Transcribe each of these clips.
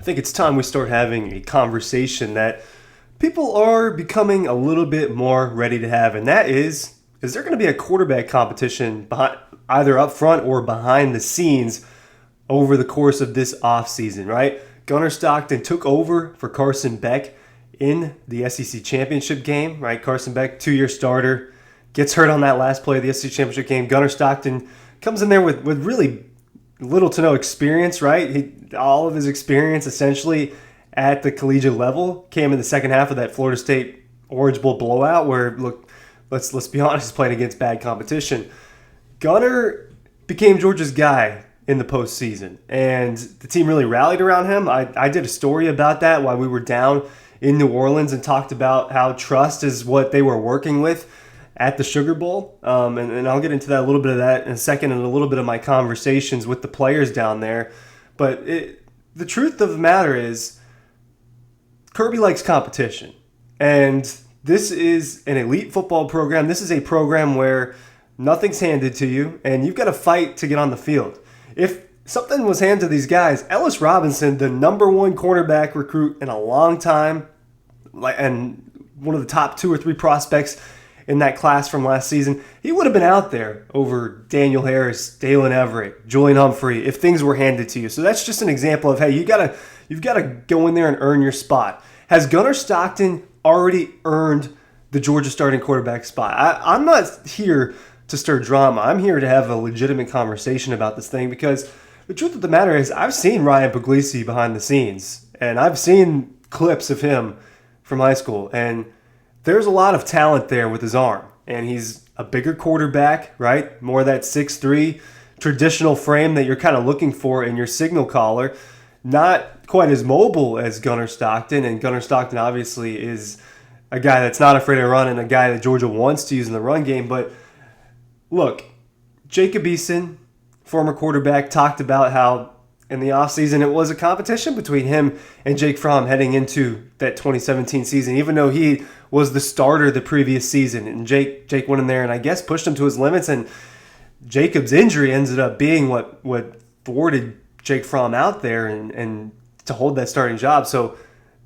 I think it's time we start having a conversation that people are becoming a little bit more ready to have, and that is there going to be a quarterback competition behind, either up front or behind the scenes over the course of this offseason, right? Gunnar Stockton took over for Carson Beck in the SEC championship game, right? Carson Beck, 2-year starter, gets hurt on that last play of the SEC championship game. Gunnar Stockton comes in there with really little to no experience, right? All of his experience essentially at the collegiate level came in the second half of that Florida State Orange Bowl blowout where, look, let's be honest, playing against bad competition. Gunnar became Georgia's guy in the postseason, and the team really rallied around him. I did a story about that while we were down in New Orleans and talked about how trust is what they were working with at the Sugar Bowl. And I'll get into that, a little bit of that in a second, and a little bit of my conversations with the players down there. But the truth of the matter is, Kirby likes competition. And this is an elite football program. This is a program where nothing's handed to you, and you've got to fight to get on the field. If something was handed to these guys, Ellis Robinson, the number one cornerback recruit in a long time, and one of the top 2 or 3 prospects in that class from last season, he would have been out there over Daniel Harris, Dalen Everett, Julian Humphrey if things were handed to you. So that's just an example of, hey, you've got to go in there and earn your spot. Has Gunnar Stockton already earned the Georgia starting quarterback spot? I'm not here to stir drama. I'm here to have a legitimate conversation about this thing, because the truth of the matter is, I've seen Ryan Puglisi behind the scenes, and I've seen clips of him from high school, and there's a lot of talent there with his arm, and he's a bigger quarterback, right? More of that 6'3", traditional frame that you're kind of looking for in your signal caller. Not quite as mobile as Gunnar Stockton, and Gunnar Stockton obviously is a guy that's not afraid to run and a guy that Georgia wants to use in the run game. But look, Jacob Eason, former quarterback, talked about how in the offseason it was a competition between him and Jake Fromm heading into that 2017 season, even though he was the starter the previous season. And Jake went in there and I guess pushed him to his limits, and Jacob's injury ended up being what thwarted Jake Fromm out there and to hold that starting job. So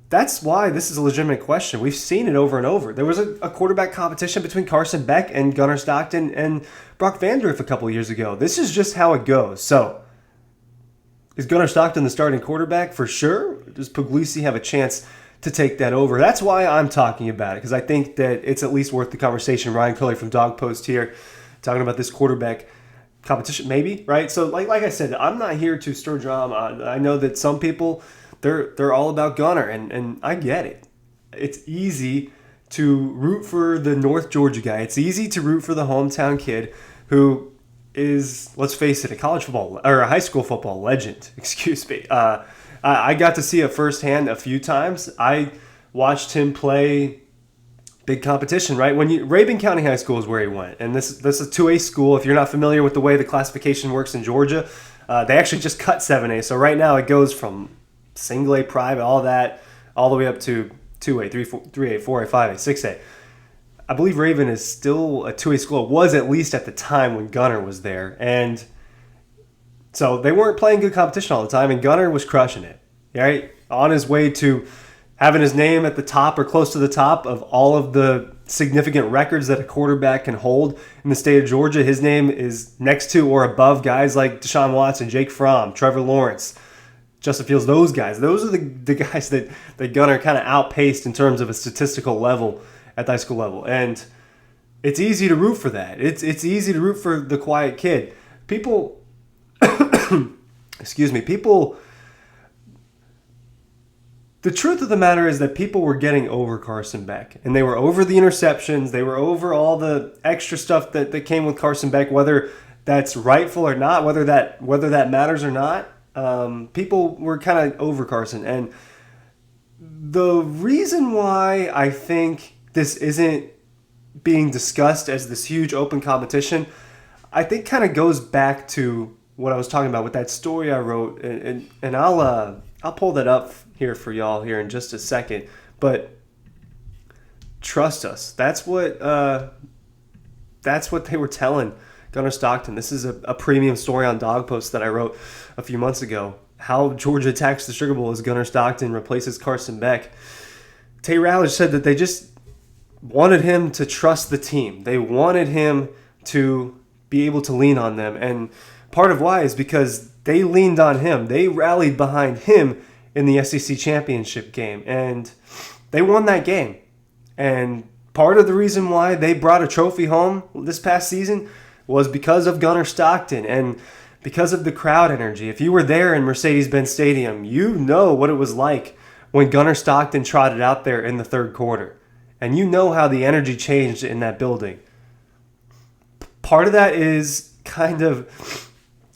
that's why this is a legitimate question. We've seen it over and over. There was a quarterback competition between Carson Beck and Gunnar Stockton and Brock Vandorf a couple years ago. This is just how it goes. So is Gunnar Stockton the starting quarterback? For sure. Does Puglisi have a chance to take that over? That's why I'm talking about it, because I think that it's at least worth the conversation. Ryan Cully from Dawg Post here talking about this quarterback competition, maybe, right? So like I said, I'm not here to stir drama. I know that some people, they're all about Gunnar, and I get it. It's easy to root for the North Georgia guy. It's easy to root for the hometown kid who is, let's face it, a college football or a high school football legend. Excuse me. I got to see it firsthand a few times. I watched him play big competition, right? Rabun County High School is where he went, and this is a 2A school. If you're not familiar with the way the classification works in Georgia, they actually just cut 7A. So right now it goes from single A, private, all that, all the way up to 2A, 3A, 4A, 5A, 6A. I believe Rabun is still a 2A school. It was at least at the time when Gunnar was there, and so they weren't playing good competition all the time, and Gunnar was crushing it, right? On his way to having his name at the top or close to the top of all of the significant records that a quarterback can hold in the state of Georgia. His name is next to or above guys like Deshaun Watson, Jake Fromm, Trevor Lawrence, Justin Fields, those guys. Those are the guys that Gunnar kind of outpaced in terms of a statistical level at the high school level. And it's easy to root for that. It's easy to root for the quiet kid. People, the truth of the matter is that people were getting over Carson Beck, and they were over the interceptions. They were over all the extra stuff that came with Carson Beck, whether that's rightful or not, whether that matters or not. People were kind of over Carson. And the reason why I think this isn't being discussed as this huge open competition, I think kind of goes back to what I was talking about with that story I wrote, and I'll pull that up here for y'all here in just a second. But trust us, that's what they were telling Gunnar Stockton. This is a premium story on Dawg Post that I wrote a few months ago. how Georgia attacks the Sugar Bowl as Gunnar Stockton replaces Carson Beck. Tate Ratledge said that they just wanted him to trust the team. They wanted him to be able to lean on them. And part of why is because they leaned on him. They rallied behind him in the SEC championship game. And they won that game. And part of the reason why they brought a trophy home this past season was because of Gunnar Stockton and because of the crowd energy. If you were there in Mercedes-Benz Stadium, you know what it was like when Gunnar Stockton trotted out there in the third quarter. And you know how the energy changed in that building. Part of that is kind of,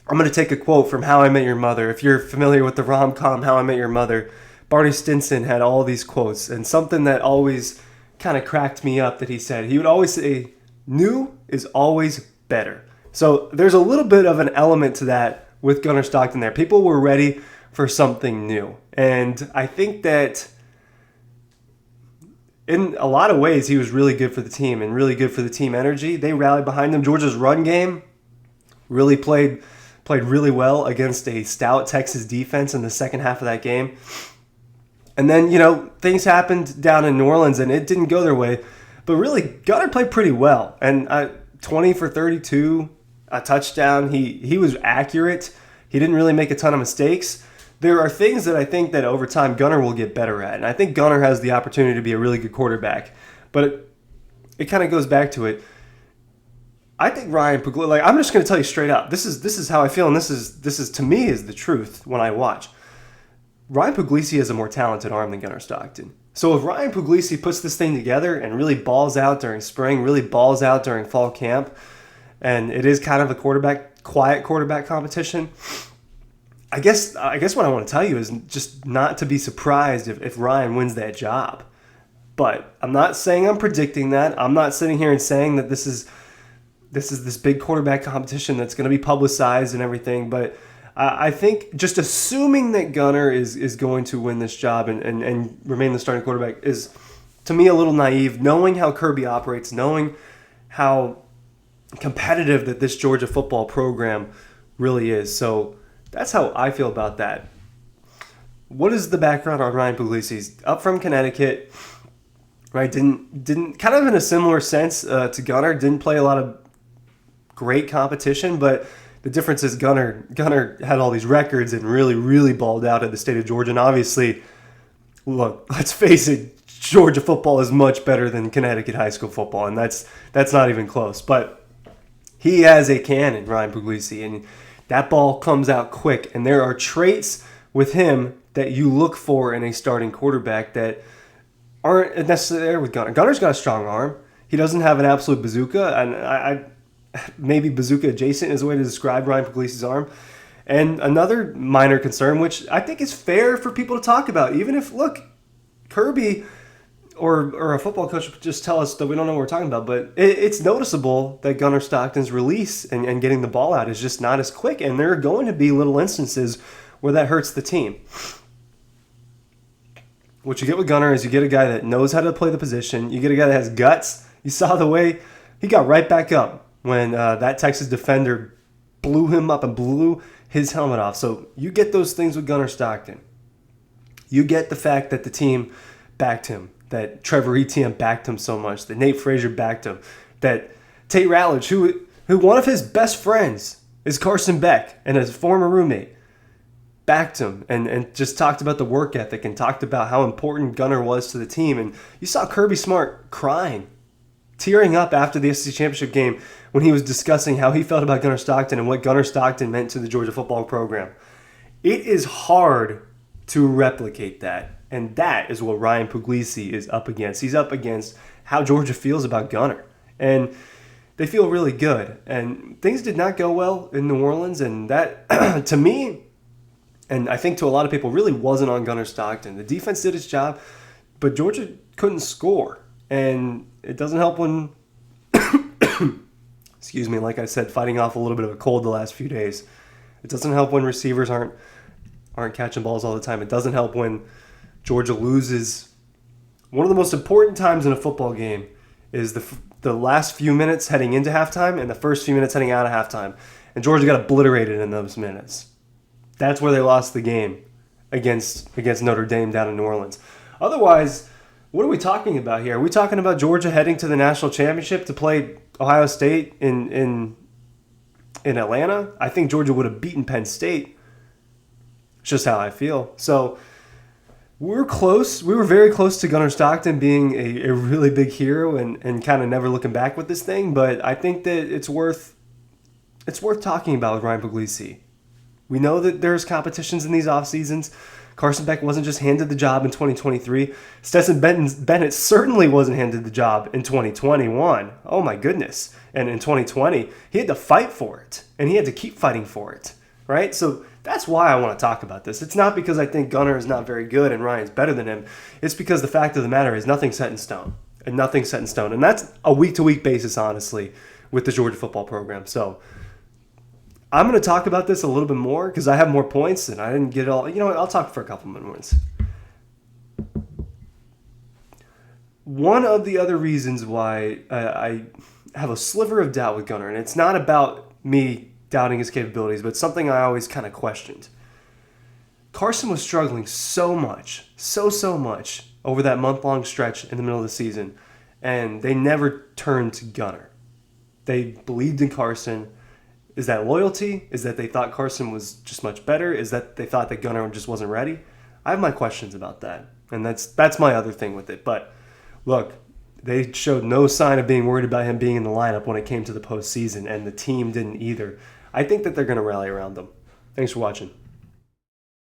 I'm going to take a quote from How I Met Your Mother. If you're familiar with the rom-com How I Met Your Mother, Barney Stinson had all these quotes. And something that always kind of cracked me up that he said, he would always say, new is always better. So there's a little bit of an element to that with Gunnar Stockton there. People were ready for something new. And I think that in a lot of ways, he was really good for the team and really good for the team energy. They rallied behind him. Georgia's run game really played really well against a stout Texas defense in the second half of that game. And then, things happened down in New Orleans, and it didn't go their way. But really, Gunnar played pretty well. And 20 for 32, a touchdown. He was accurate. He didn't really make a ton of mistakes. There are things that I think that over time Gunnar will get better at. And I think Gunnar has the opportunity to be a really good quarterback. But it kind of goes back to it. I think Ryan Puglisi, I'm just going to tell you straight up. This is how I feel, and this is to me is the truth when I watch. Ryan Puglisi has a more talented arm than Gunnar Stockton. So if Ryan Puglisi puts this thing together and really balls out during spring, really balls out during fall camp, and it is kind of a quiet quarterback competition, I guess what I want to tell you is just not to be surprised if Ryan wins that job. But I'm not saying I'm predicting that. I'm not sitting here and saying that this is this big quarterback competition that's going to be publicized and everything. But I think just assuming that Gunnar is going to win this job and remain the starting quarterback is, to me, a little naive, knowing how Kirby operates, knowing how competitive that this Georgia football program really is. So that's how I feel about that. What is the background on Ryan Puglisi? He's up from Connecticut, right? Didn't kind of in a similar sense to Gunnar. Didn't play a lot of great competition, but the difference is Gunnar had all these records and really, really balled out at the state of Georgia. And obviously, look, let's face it, Georgia football is much better than Connecticut high school football, and that's not even close. But he has a cannon, Ryan Puglisi, and that ball comes out quick. And there are traits with him that you look for in a starting quarterback that aren't necessarily there with Gunnar. Gunnar's got a strong arm. He doesn't have an absolute bazooka, and I maybe bazooka adjacent is a way to describe Ryan Puglisi's arm. And another minor concern, which I think is fair for people to talk about, even if, look, Kirby or a football coach would just tell us that we don't know what we're talking about, but it's noticeable that Gunnar Stockton's release and getting the ball out is just not as quick, and there are going to be little instances where that hurts the team. What you get with Gunnar is you get a guy that knows how to play the position. You get a guy that has guts. You saw the way he got right back up when that Texas defender blew him up and blew his helmet off. So you get those things with Gunnar Stockton. You get the fact that the team backed him, that Trevor Etienne backed him so much, that Nate Frazier backed him, that Tate Ratledge, who one of his best friends is Carson Beck and his former roommate, backed him and just talked about the work ethic and talked about how important Gunnar was to the team. And you saw Kirby Smart crying, tearing up after the SEC championship game when he was discussing how he felt about Gunnar Stockton and what Gunnar Stockton meant to the Georgia football program. It is hard to replicate that, and that is what Ryan Puglisi is up against. He's up against how Georgia feels about Gunnar, and they feel really good. And things did not go well in New Orleans, and that, to me, and I think to a lot of people, really wasn't on Gunnar Stockton. The defense did its job, but Georgia couldn't score. And it doesn't help when, excuse me, like I said, fighting off a little bit of a cold the last few days. It doesn't help when receivers aren't catching balls all the time. It doesn't help when Georgia loses. One of the most important times in a football game is the last few minutes heading into halftime and the first few minutes heading out of halftime. And Georgia got obliterated in those minutes. That's where they lost the game against Notre Dame down in New Orleans. Otherwise, what are we talking about here? Are we talking about Georgia heading to the national championship to play Ohio State in Atlanta? I think Georgia would have beaten Penn State. It's just how I feel. So we're close. We were very close to Gunnar Stockton being a really big hero and kind of never looking back with this thing. But I think that it's worth talking about with Ryan Puglisi. We know that there's competitions in these off seasons. Carson Beck wasn't just handed the job in 2023. Stetson Bennett certainly wasn't handed the job in 2021. Oh my goodness. And in 2020, he had to fight for it. And he had to keep fighting for it. Right? So that's why I want to talk about this. It's not because I think Gunnar is not very good and Ryan's better than him. It's because the fact of the matter is nothing's set in stone. And nothing's set in stone. And that's a week-to-week basis, honestly, with the Georgia football program. So I'm going to talk about this a little bit more because I have more points and I didn't get it all. You know what? I'll talk for a couple more minutes. One of the other reasons why I have a sliver of doubt with Gunnar, and it's not about me doubting his capabilities, but something I always kind of questioned. Carson was struggling so much over that month-long stretch in the middle of the season, and they never turned to Gunnar. They believed in Carson. Is that loyalty? Is that they thought Carson was just much better? Is that they thought that Gunnar just wasn't ready? I have my questions about that, and that's my other thing with it. But look, they showed no sign of being worried about him being in the lineup when it came to the postseason, and the team didn't either. I think that they're going to rally around them. Thanks for watching.